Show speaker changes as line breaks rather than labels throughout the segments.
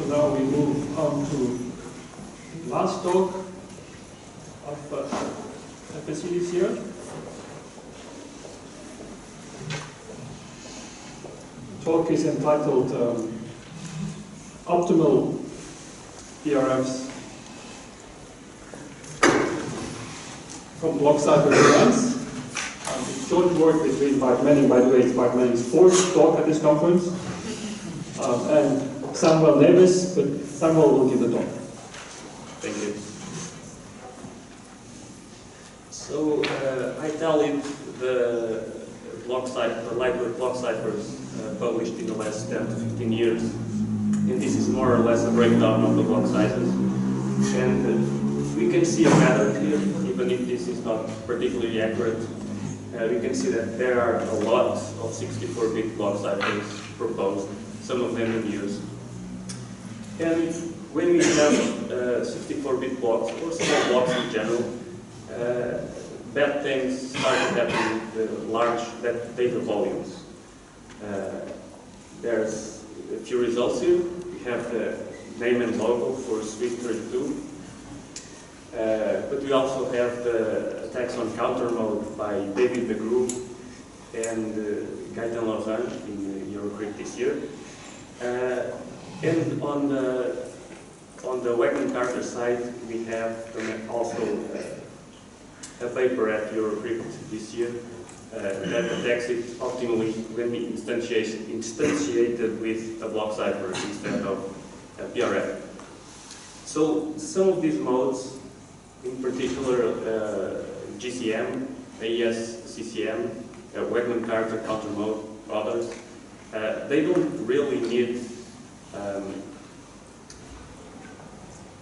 So now we move on to the last talk of FSE this year. The talk is entitled Optimal PRFs from Blockcipher events. It's joint work between Bartmanning, by the way, it's Bartmanning's fourth talk at this conference, and Samuel Neves, but Samuel will give the talk.
Thank you. So I tallied the lightweight Blockciphers published in the last 10 to 15 years, and this is more or less a breakdown of the block sizes. And we can see a pattern here, even if this is not particularly accurate. We can see that there are a lot of 64-bit block ciphers proposed, some of them in use. And when we have 64-bit blocks, or small blocks in general, bad things start happening with large data volumes. There's a few results here. We have the name and logo for Swift 32. But we also have the attacks on counter mode by David de Groot and Gaëtan Lausanne in Eurocrypt this year. And on the Wagner-Carter side, we have also a paper at Eurocrypt this year that attacks it optimally when instantiated with a block cipher instead of a PRF. So some of these modes, in particular GCM, AES, CCM, Wagner-Carter counter mode, others, they don't really need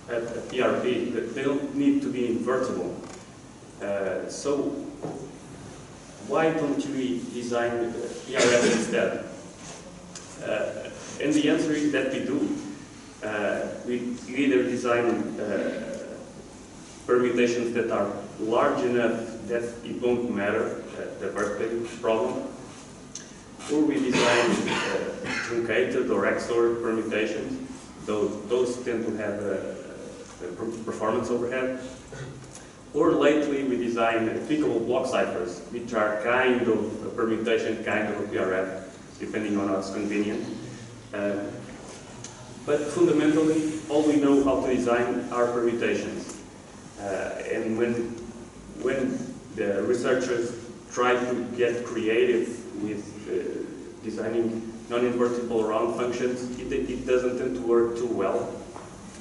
a PRP. They don't need to be invertible. So why don't we design PRF instead? And the answer is that we do. We either design permutations that are large enough that it won't matter, the birthday problem, or we design truncated or XOR permutations. Those tend to have a performance overhead. Or lately we design applicable block ciphers, which are kind of a permutation, kind of a PRF, depending on what's convenient. But fundamentally, all we know how to design are permutations. And when the researchers try to get creative with designing non-invertible round functions, it doesn't tend to work too well,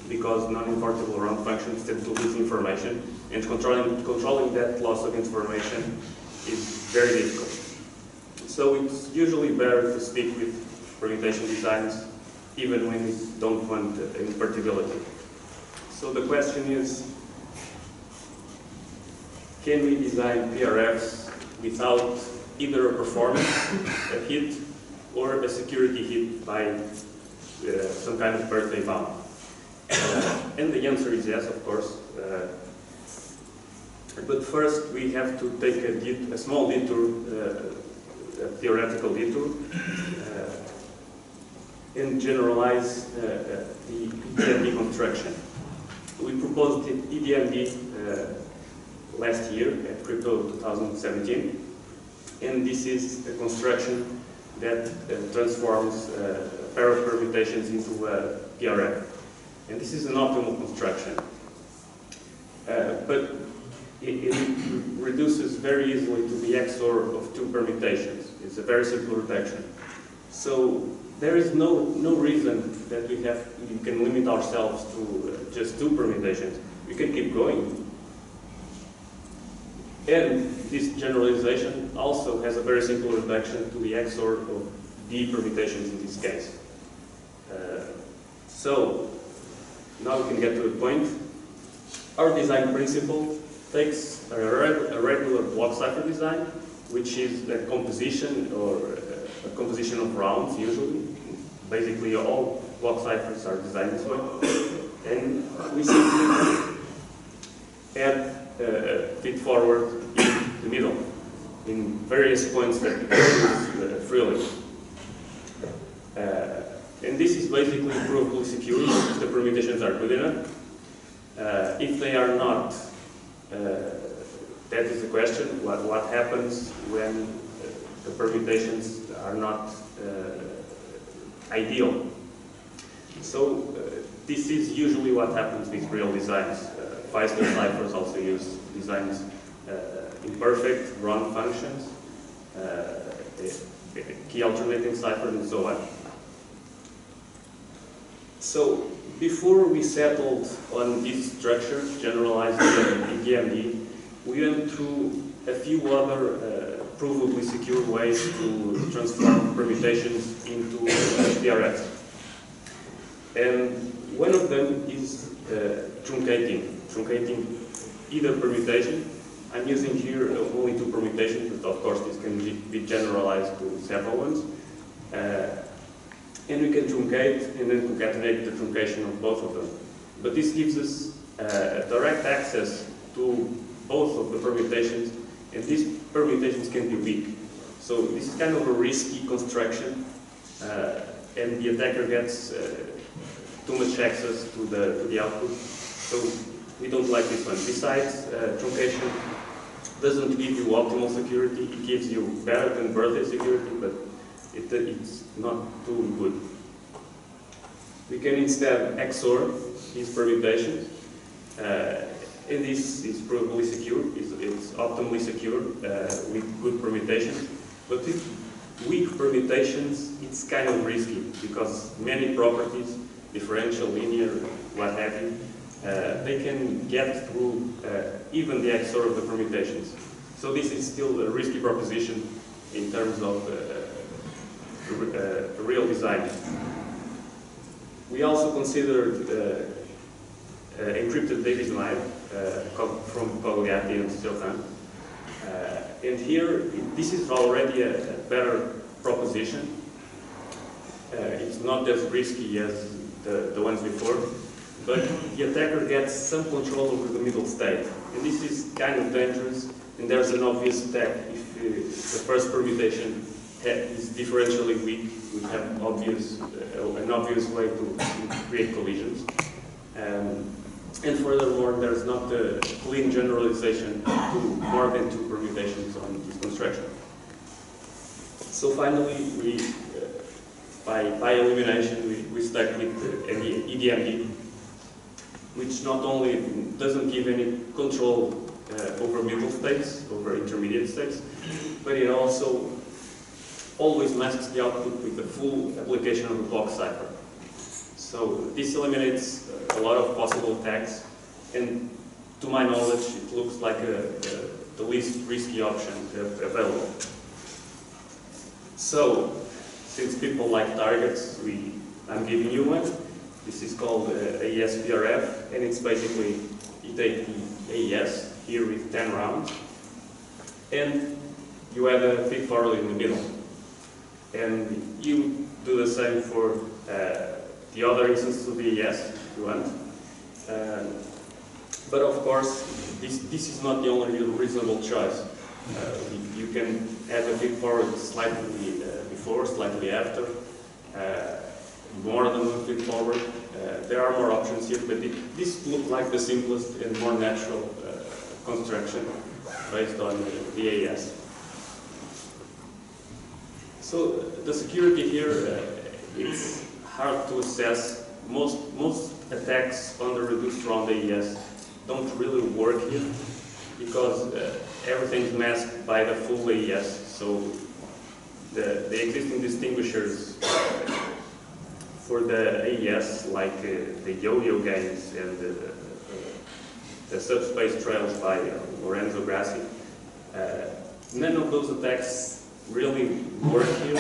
because non-invertible round functions tend to lose information, and controlling that loss of information is very difficult. So it's usually better to stick with permutation designs, even when we don't want invertibility. So the question is, can we design PRFs without either a performance a hit or a security hit by some kind of birthday bound? And the answer is yes, of course. But first, we have to take a small detour, a theoretical detour, and generalize the EDMD construction. We proposed EDMD last year at Crypto 2017, and this is a construction that transforms a pair of permutations into a PRF. And this is an optimal construction. But it reduces very easily to the XOR of two permutations. It's a very simple reduction. So there is no reason that we can limit ourselves to just two permutations. We can keep going. And this generalization also has a very simple reduction to the XOR of D permutations in this case. So now we can get to the point. Our design principle takes a regular block cipher design, which is a composition or a composition of rounds usually. Basically all block ciphers are designed this way. And we simply add feed forward in the middle in various points that we can use freely. And this is basically provably secure if the permutations are good enough. If they are not, that is the question. What happens when the permutations are not ideal? So this is usually what happens with real designs. Feisler ciphers also use designs imperfect, wrong functions, key alternating ciphers, and so on. So before we settled on this structure, generalized in EDMD, we went through a few other provably secure ways to transform permutations into PRFs. And one of them is truncating either permutation. I'm using here only two permutations, but of course this can be generalized to several ones. And we can truncate and then concatenate the truncation of both of them. But this gives us direct access to both of the permutations, and these permutations can be weak. So this is kind of a risky construction, and the attacker gets too much access to the output. So we don't like this one. Besides, truncation doesn't give you optimal security. It gives you better than birthday security, but it's not too good. We can instead XOR these permutations, and this is probably secure. It's optimally secure with good permutations. But with weak permutations, it's kind of risky because many properties, differential, linear, what have you, they can get through even the XOR of the permutations. So this is still a risky proposition in terms of real design. We also considered encrypted Davis mile from Pagliatti and Stilhan. And here, this is already a better proposition. It's not as risky as the ones before, but the attacker gets some control over the middle state. And this is kind of dangerous, and there's an obvious attack if the first permutation is differentially weak. We have an obvious way to create collisions. And furthermore, there's not a clean generalization to more than two permutations on this construction. So finally, by elimination, we stuck with EDMD, which not only doesn't give any control over middle states, over intermediate states, but it also always masks the output with the full application of the Blockcipher. So this eliminates a lot of possible attacks, and to my knowledge, it looks like the least risky option available. So, since people like targets, I'm giving you one. This is called AES PRF, and it's basically, you take the AES here with 10 rounds, and you have a feed forward in the middle. And you do the same for the other instance of the AES, if you want. But of course, this is not the only reasonable choice. You can have a feed forward slightly before, slightly after, more than one feed forward. There are more options here, but this looks like the simplest and more natural construction based on the AES. So the security here, it's hard to assess. Most attacks on the reduced round AES don't really work here because everything is masked by the full AES. So the existing distinguishers for the AES, like the yo-yo games and the subspace trails by Lorenzo Grassi, none of those attacks really work here.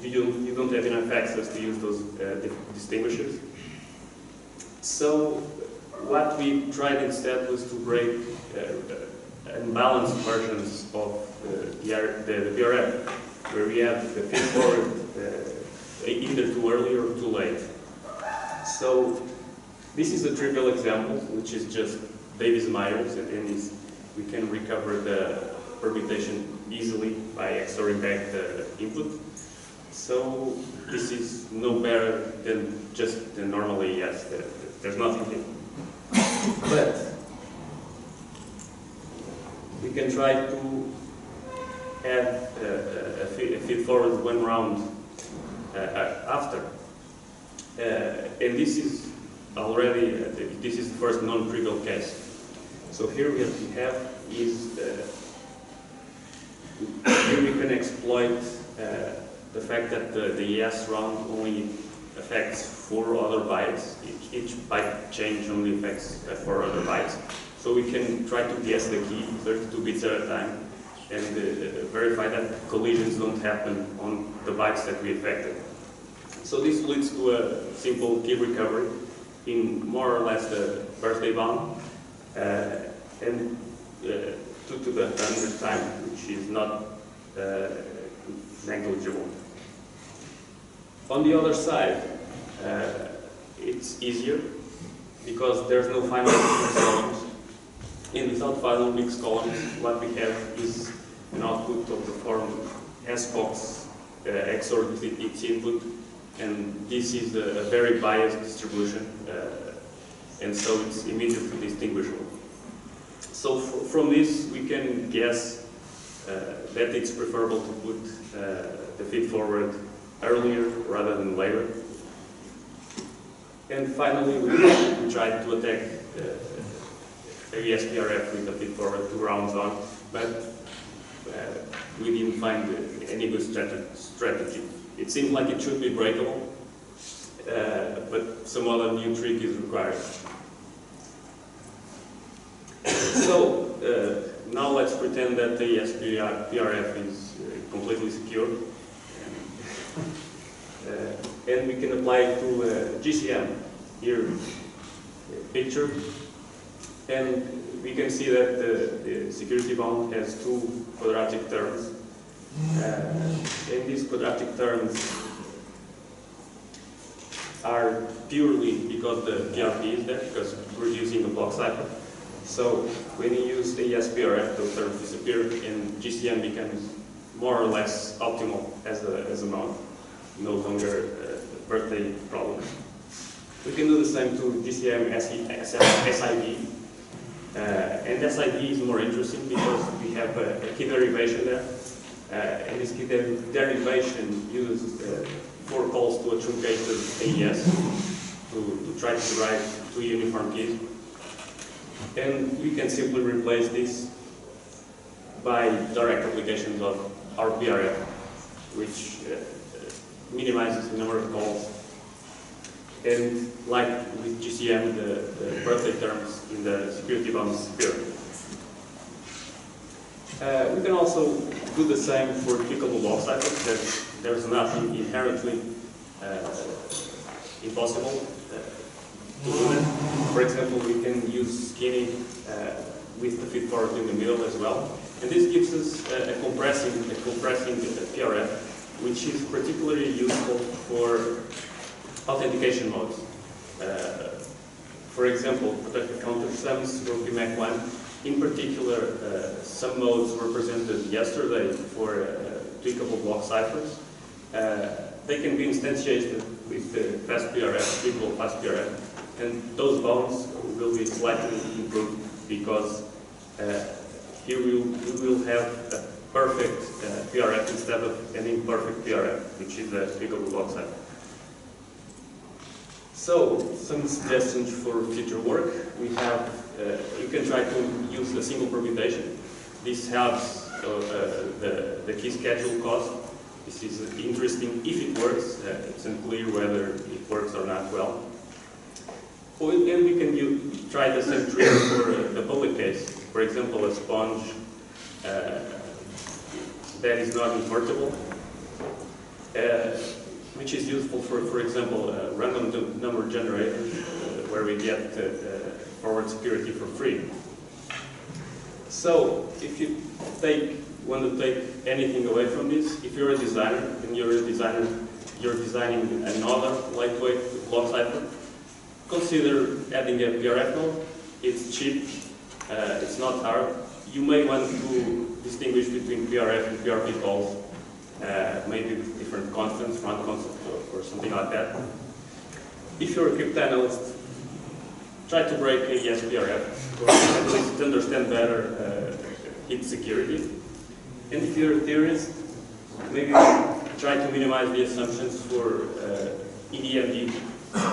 You don't have enough access to use those distinguishers. So what we tried instead was to break unbalanced versions of the PRF, where we have the feed forward either too early or too late. So this is a trivial example, which is just Davis-Myers, and we can recover the permutation easily by XORing back the input. So this is no better than just the normal AES. There's nothing here. But we can try to add a feed forward one round after. And this is already, this is the first non-trivial case. So here what we have is, here we can exploit the fact that the ES round only affects 4 other bytes. Each byte change only affects 4 other bytes. So we can try to guess the key 32 bits at a time and verify that collisions don't happen on the bytes that we affected. So this leads to a simple key recovery in more or less the birthday bound and to the 100th time, which is not negligible. On the other side, it's easier because there's no final mixed columns. And without final mixed columns, what we have is an output of the form SBox XOR with its input, and this is a very biased distribution, and so it's immediately distinguishable. So from this, we can guess that it's preferable to put the feed forward earlier rather than later. And finally, we tried to attack AES PRF with the feed forward 2 rounds on, but we didn't find any good strategy. It seemed like it should be breakable, but some other new trick is required. So now let's pretend that the AES PRF is completely secure. And we can apply it to GCM, here picture, and we can see that the security bound has 2 quadratic terms, and these quadratic terms are purely because the PRP is there, because we're using a Blockcipher. So when you use the AES PRF, those terms disappear, and GCM becomes more or less optimal as a mount. No longer a birthday problem. We can do the same to GCM SID. And SID is more interesting because we have a key derivation there. And this key derivation uses 4 calls to a truncated AES to try to derive 2 uniform keys. And we can simply replace this by direct applications of our PRF, which minimizes the number of calls. And like with GCM, the birthday terms in the security bound disappear. We can also do the same for clickable Blockciphers. There's nothing inherently impossible to do that. For example, we can use skinning with the feed forward in the middle as well. And this gives us a compressing PRF, which is particularly useful for authentication modes. For example, protected countersums for PMAC1. In particular, some modes were presented yesterday for tweakable Blockciphers. They can be instantiated with the FastPRF, tweakable FastPRF, and those bounds will be slightly improved because here we will have a perfect PRF instead of an imperfect PRF, which is a tweakable Blockcipher. So, some suggestions for future work. We have, you can try to use a single permutation. This helps the key schedule cost. This is interesting if it works. It's unclear whether it works or not well. And we can try the same trick for the public case. For example, a sponge that is not invertible, which is useful for example, random number generators, where we get forward security for free. So, if you want to take anything away from this, if you're a designer and you're designing another lightweight Blockcipher, consider adding a PRF node. It's cheap, it's not hard. You may want to distinguish between PRF and PRP calls. maybe different constants, round constants, or something like that. If you're a cryptanalyst, try to break a yes PRF, or at least understand better its security. And if you're a theorist, maybe try to minimize the assumptions for EDMD.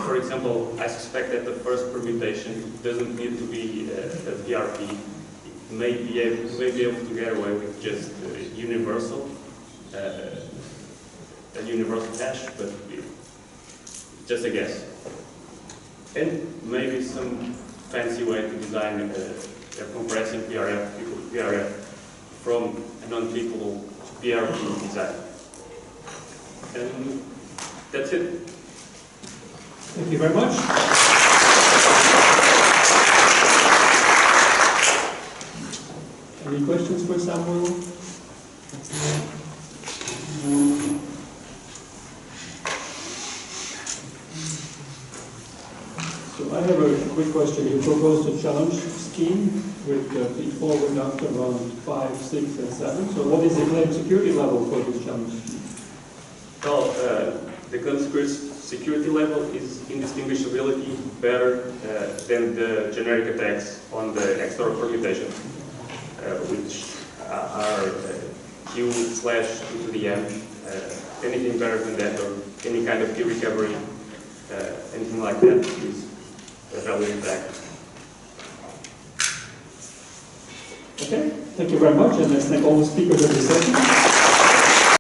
For example, I suspect that the first permutation doesn't need to be a PRP. It may be able to get away with just a universal hash, but it's just a guess. And maybe some fancy way to design a compressing PRF from a non-clickable PRP design. And that's it.
Thank you very much. Any questions for Samuel? So I have a quick question. You proposed a challenge scheme with feed forward after around 5, 6, and 7. So what is the claim security level for this challenge scheme?
Well, the claim security level is indistinguishability better than the generic attacks on the XOR permutation, which are Q/2 to the M. Anything better than that, or any kind of key recovery, anything like that, is a valid attack.
Okay, thank you very much, and let's thank all the speakers of the session.